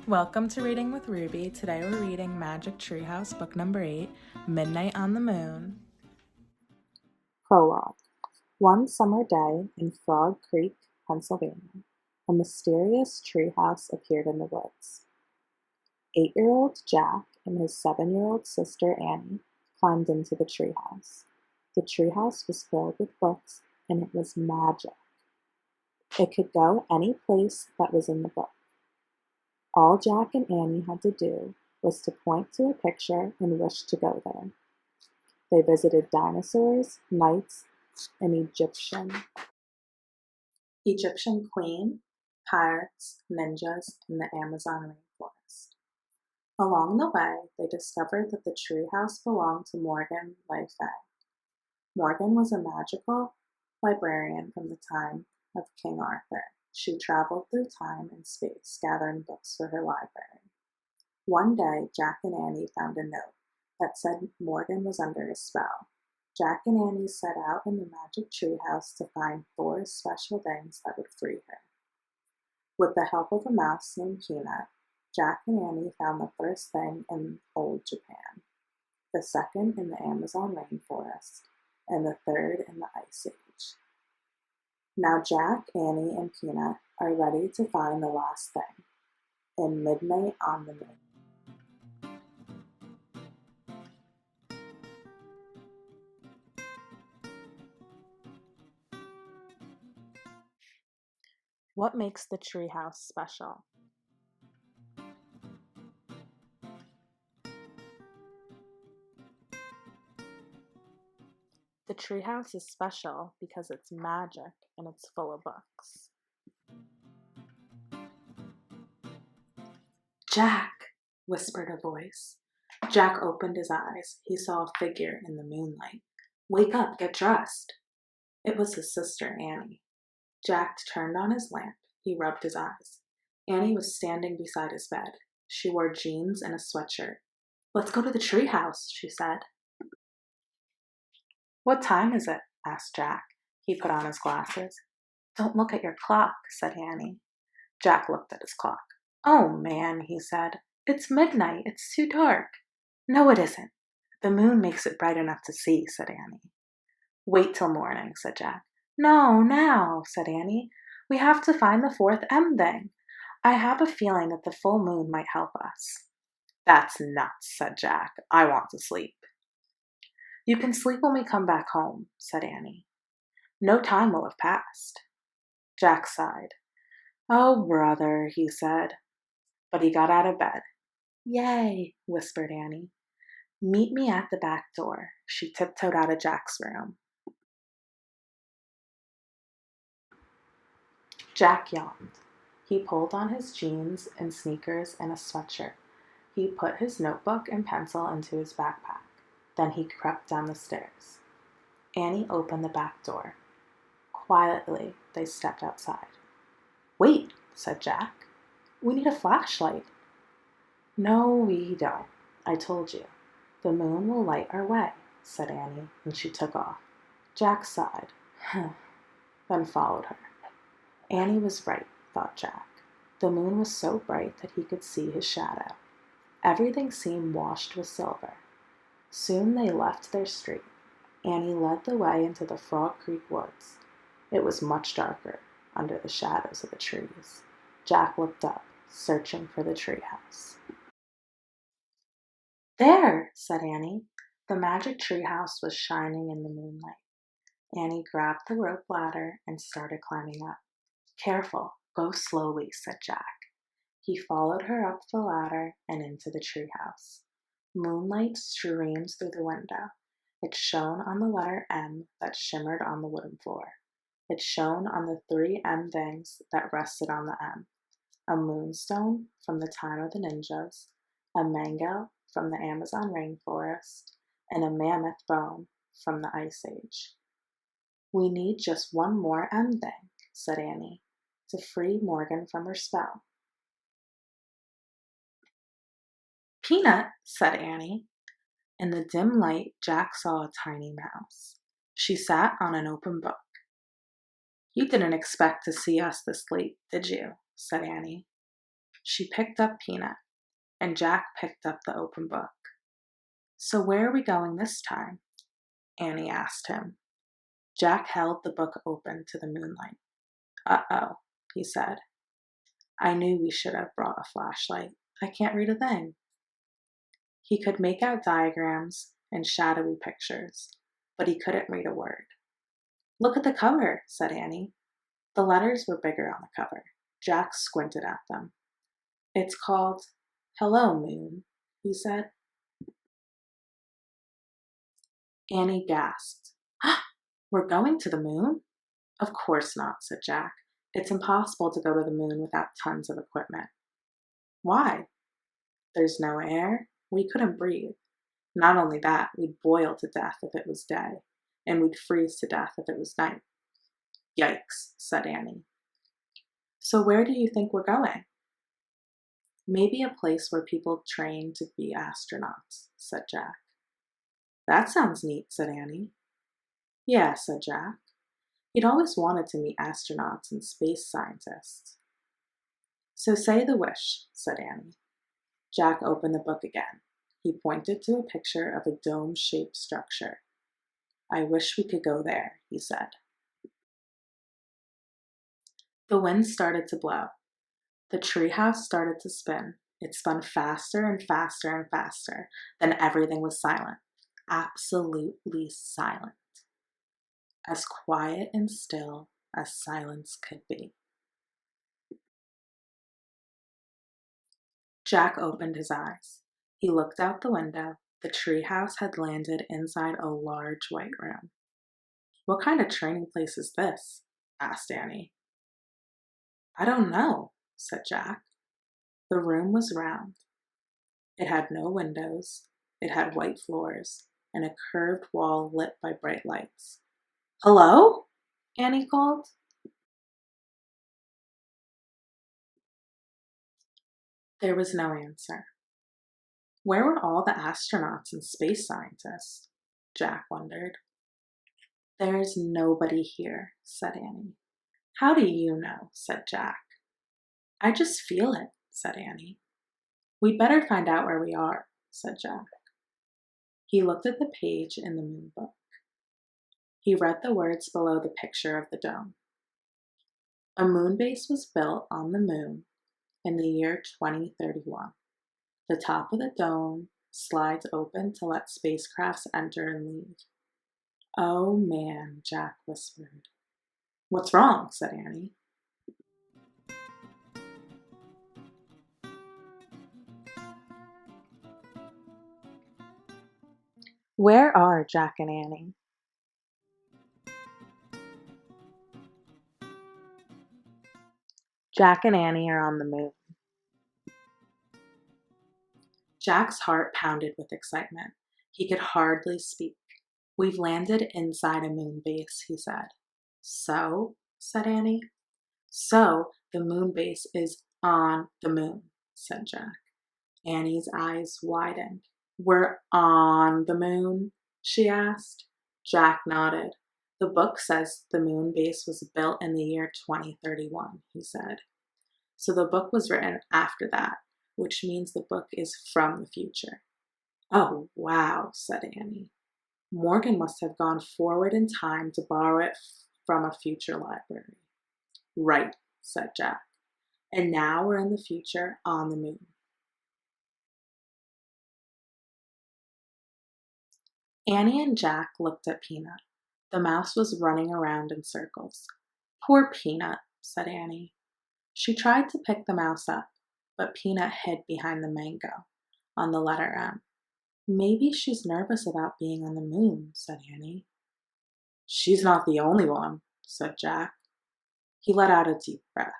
Welcome to Reading with Ruby. Today we're reading Magic Treehouse, book number 8, Midnight on the Moon. Prologue. One summer day in Frog Creek, Pennsylvania, a mysterious treehouse appeared in the woods. 8-year-old Jack and his 7-year-old sister Annie climbed into the treehouse. The treehouse was filled with books, and it was magic. It could go any place that was in the book. All Jack and Annie had to do was to point to a picture and wish to go there. They visited dinosaurs, knights, an Egyptian queen, pirates, ninjas, and the Amazon rainforest. Along the way, they discovered that the treehouse belonged to Morgan Le Fay. Morgan was a magical librarian from the time of King Arthur. She traveled through time and space, gathering books for her library. One day, Jack and Annie found a note that said Morgan was under a spell. Jack and Annie set out in the magic treehouse to find 4 special things that would free her. With the help of a mouse named Peanut, Jack and Annie found the first thing in old Japan, the second in the Amazon rainforest, and the third in the Ice Age. Now Jack, Annie, and Peanut are ready to find the last thing in Midnight on the Moon. What makes the treehouse special? The treehouse is special because it's magic and it's full of books. Jack, whispered a voice. Jack opened his eyes. He saw a figure in the moonlight. Wake up, get dressed. It was his sister, Annie. Jack turned on his lamp. He rubbed his eyes. Annie was standing beside his bed. She wore jeans and a sweatshirt. Let's go to the treehouse, she said. What time is it? Asked Jack. He put on his glasses. Don't look at your clock, said Annie. Jack looked at his clock. Oh, man, he said. It's midnight. It's too dark. No, it isn't. The moon makes it bright enough to see, said Annie. Wait till morning, said Jack. No, now, said Annie. We have to find the 4th M thing. I have a feeling that the full moon might help us. That's nuts, said Jack. I want to sleep. You can sleep when we come back home, said Annie. No time will have passed. Jack sighed. Oh, brother, he said. But he got out of bed. Yay, whispered Annie. Meet me at the back door. She tiptoed out of Jack's room. Jack yawned. He pulled on his jeans and sneakers and a sweatshirt. He put his notebook and pencil into his backpack. Then he crept down the stairs. Annie opened the back door. Quietly, they stepped outside. Wait, said Jack. We need a flashlight. No, we don't. I told you. The moon will light our way, said Annie, and she took off. Jack sighed, then followed her. Annie was right, thought Jack. The moon was so bright that he could see his shadow. Everything seemed washed with silver. Soon they left their street. Annie led the way into the Frog Creek woods. It was much darker under the shadows of the trees. Jack looked up, searching for the treehouse. There, said Annie. The magic treehouse was shining in the moonlight. Annie grabbed the rope ladder and started climbing up. Careful, go slowly, said Jack. He followed her up the ladder and into the treehouse. Moonlight streamed through the window. It shone on the letter M that shimmered on the wooden floor. It shone on the 3 M things that rested on the M. A moonstone from the time of the ninjas, a mango from the Amazon rainforest, and a mammoth bone from the Ice Age. We need just one more M thing, said Annie, to free Morgan from her spell. Peanut, said Annie. In the dim light, Jack saw a tiny mouse. She sat on an open book. You didn't expect to see us this late, did you? Said Annie. She picked up Peanut, and Jack picked up the open book. "So where are we going this time?" Annie asked him. Jack held the book open to the moonlight. "Uh-oh," he said. "I knew we should have brought a flashlight. I can't read a thing." He could make out diagrams and shadowy pictures, but he couldn't read a word. "Look at the cover," said Annie. The letters were bigger on the cover. Jack squinted at them. "It's called Hello, Moon," he said. Annie gasped. "We're going to the moon?" "Of course not," said Jack. "It's impossible to go to the moon without tons of equipment." "Why?" "There's no air. We couldn't breathe. Not only that, we'd boil to death if it was day, and we'd freeze to death if it was night." "Yikes," said Annie. "So where do you think we're going?" "Maybe a place where people train to be astronauts," said Jack. "That sounds neat," said Annie. "Yeah," said Jack. He'd always wanted to meet astronauts and space scientists. "So say the wish," said Annie. Jack opened the book again. He pointed to a picture of a dome-shaped structure. "I wish we could go there," he said. The wind started to blow. The treehouse started to spin. It spun faster and faster and faster. Then everything was silent. Absolutely silent. As quiet and still as silence could be. Jack opened his eyes. He looked out the window. The treehouse had landed inside a large white room. "What kind of training place is this?" asked Annie. "I don't know," said Jack. The room was round. It had no windows. It had white floors and a curved wall lit by bright lights. "Hello?" Annie called. There was no answer. Where were all the astronauts and space scientists? Jack wondered. "There's nobody here," said Annie. "How do you know?" said Jack. "I just feel it," said Annie. "We'd better find out where we are," said Jack. He looked at the page in the moon book. He read the words below the picture of the dome. A moon base was built on the moon in the year 2031. The top of the dome slides open to let spacecrafts enter and leave. "Oh man," Jack whispered. "What's wrong?" said Annie. Where are Jack and Annie? Jack and Annie are on the moon. Jack's heart pounded with excitement. He could hardly speak. "We've landed inside a moon base," he said. "So?" said Annie. "So, the moon base is on the moon," said Jack. Annie's eyes widened. "We're on the moon?" she asked. Jack nodded. "The book says the moon base was built in the year 2031, he said. "So the book was written after that, which means the book is from the future." "Oh, wow," said Annie. "Morgan must have gone forward in time to borrow it from a future library." "Right," said Jack. "And now we're in the future on the moon." Annie and Jack looked at Peanut. The mouse was running around in circles. "Poor Peanut," said Annie. She tried to pick the mouse up, but Peanut hid behind the mango on the letter M. "Maybe she's nervous about being on the moon," said Annie. "She's not the only one," said Jack. He let out a deep breath.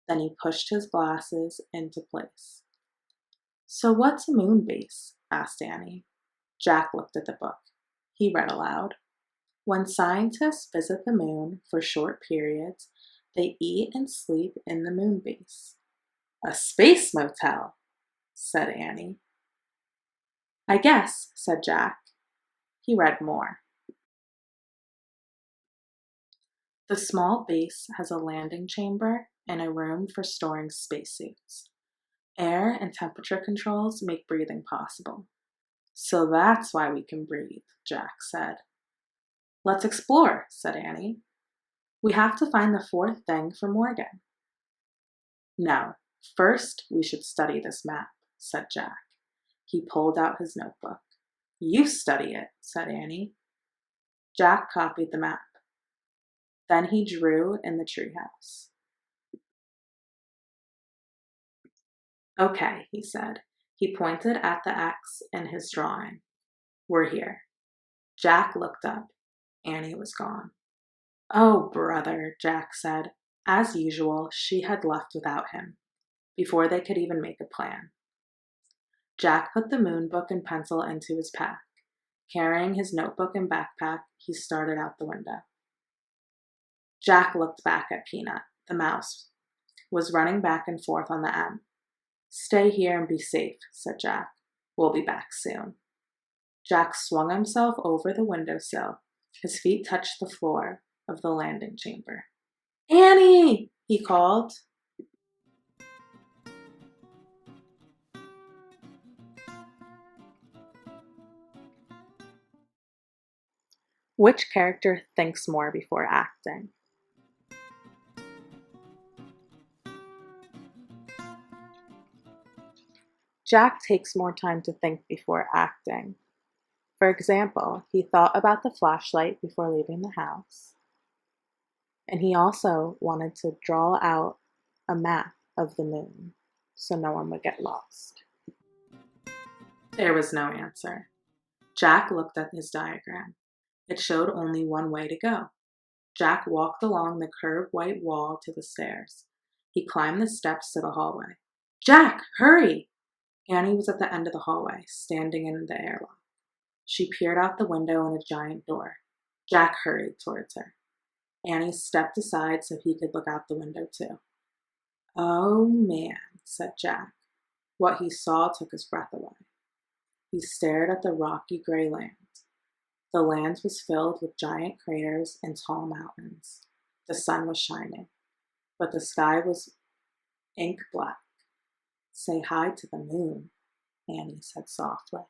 Then he pushed his glasses into place. "So what's a moon base?" asked Annie. Jack looked at the book. He read aloud. "When scientists visit the moon for short periods, they eat and sleep in the moon base." "A space motel," said Annie. "I guess," said Jack. He read more. The small base has a landing chamber and a room for storing spacesuits. Air and temperature controls make breathing possible. So that's why we can breathe, Jack said. Let's explore, said Annie. We have to find the fourth thing for Morgan. No, first we should study this map, said Jack. He pulled out his notebook. You study it, said Annie. Jack copied the map. Then he drew in the treehouse. Okay, he said. He pointed at the X in his drawing. We're here. Jack looked up. Annie was gone. Oh, brother, Jack said. As usual, she had left without him, before they could even make a plan. Jack put the moon book and pencil into his pack. Carrying his notebook and backpack, he started out the window. Jack looked back at Peanut. The mouse was running back and forth on the M. Stay here and be safe, said Jack. We'll be back soon. Jack swung himself over the windowsill. His feet touched the floor of the landing chamber. Annie, he called. Which character thinks more before acting? Jack takes more time to think before acting. For example, he thought about the flashlight before leaving the house. And he also wanted to draw out a map of the moon so no one would get lost. There was no answer. Jack looked at his diagram. It showed only one way to go. Jack walked along the curved white wall to the stairs. He climbed the steps to the hallway. Jack, hurry! Annie was at the end of the hallway, standing in the airlock. She peered out the window in a giant door. Jack hurried towards her. Annie stepped aside so he could look out the window too. Oh man, said Jack. What he saw took his breath away. He stared at the rocky gray land. The land was filled with giant craters and tall mountains. The sun was shining, but the sky was ink black. Say hi to the moon, Annie said softly.